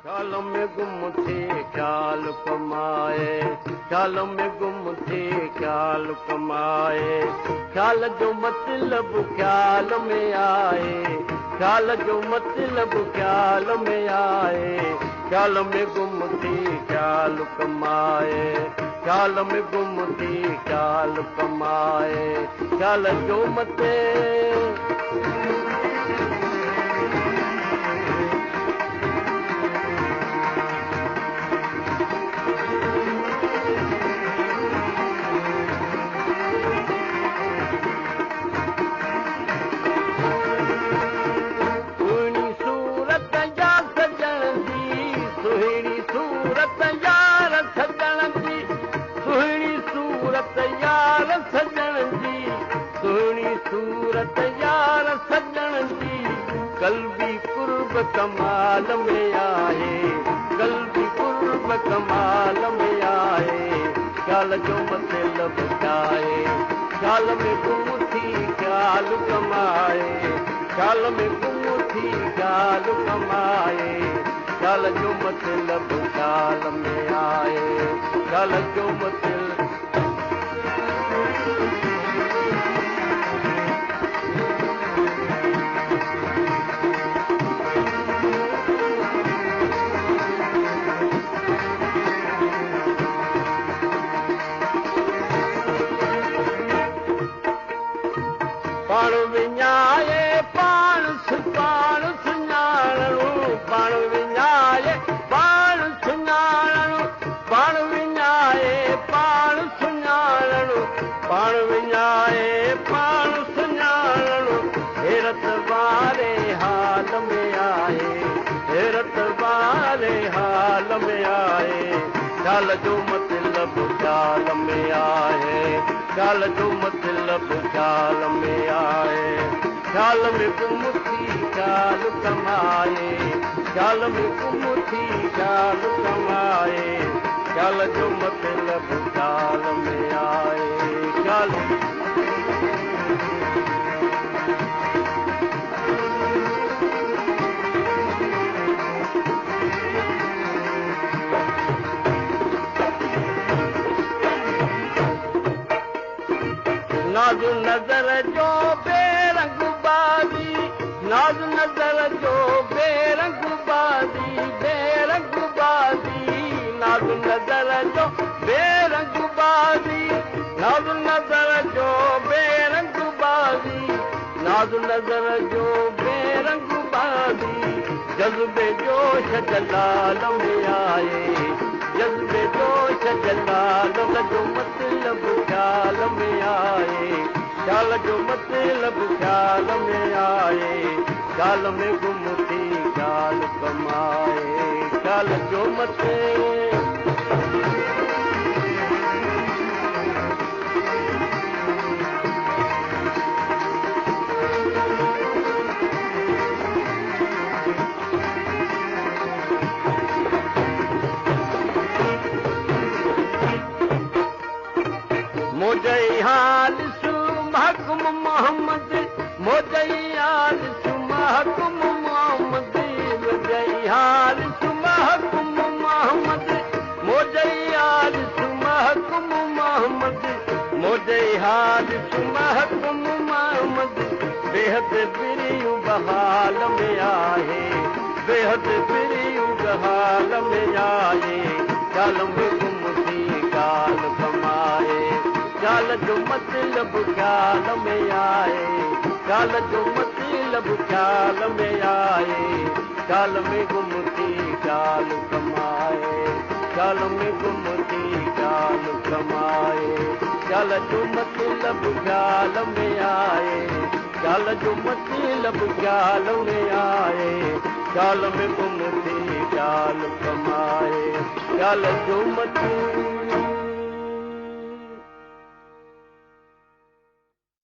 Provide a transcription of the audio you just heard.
ख्याल में गुम थी ख्याल कमाए, ख्याल में गुम थी ख्याल कमाए, ख्याल जो मतलब ख्याल में आए, ख्याल जो मतलब ख्याल में आए, ख्याल में गुम थी ख्याल कमाए, ख्याल में गुम थी ख्याल कमाए, ख्याल जो मते सूरत यार सजण जी, कल्बी कुर्ब कमाल में आए, कल्बी कुर्ब कमाल में आए, ख्याल जो मतलब जाए, ख्याल में गुम थी ख्याल कमाए, ख्याल में गुम थी ख्याल कमाए, ख्याल जो मतलब ख्याल में आए, ख्याल जो मतलब पाण विञाए पाण सुञाणो, पाण विञाए पाण सुञाणो, पाण विञाए पाण सुञाणो, पाण विञाए पाण सुञाणो, हैरत वारे हाल में आए, हैरत वारे हाल में आए, ख्याल जो मतलब ख्याल में आए, ख्याल जो मतलब ख्याल में आए, ख्याल में गुम थी ख्याल कमाए, ख्याल में गुम थी ख्याल कमाए, ख्याल जो मतलब ख्याल में आए, ख्याल नाज़ नज़र जो बेरंग बाज़ी, नाज़ नज़र जो बेरंग बाज़ी, बेरंग बाज़ी, नाज़ नज़र जो बेरंग बाज़ी, नाज़ नज़र जो बेरंग बाज़ी, नाज़ नज़र जो बेरंग बाज़ी, जज़्बे जोश जलाल में आए, जज़्बे जोश जलाल जो मतलब ख्याल में आए, ख्याल जो मतलब ख्याल में आए, ख्याल में गुम थी ख्याल कमाए, ख्याल जो मतलब मोजई हाल सुमहकुम मोहम्मद, मोजई हाल सुमहकुम मोहम्मद, मोजई हाल सुमहकुम मोहम्मद, मोजई हाल सुमहकुम मोहम्मद, मोजई हाल सुमहकुम मोहम्मद, बेहद बिरियूं बहाल में आए, बेहद बिरियूं बहाल में आए, ख्याल में गुम थी ख्याल कमाए, ख्याल जो मतलब ख्याल में आए, ख्याल जो मतलब ख्याल में आए, ख्याल में गुम थी ख्याल कमाए, ख्याल में गुम थी ख्याल कमाए, ख्याल जो मतलब ख्याल में आए, ख्याल जो मतलब ख्याल में आए, ख्याल में गुम थी ख्याल कमाए, ख्याल जो मतलब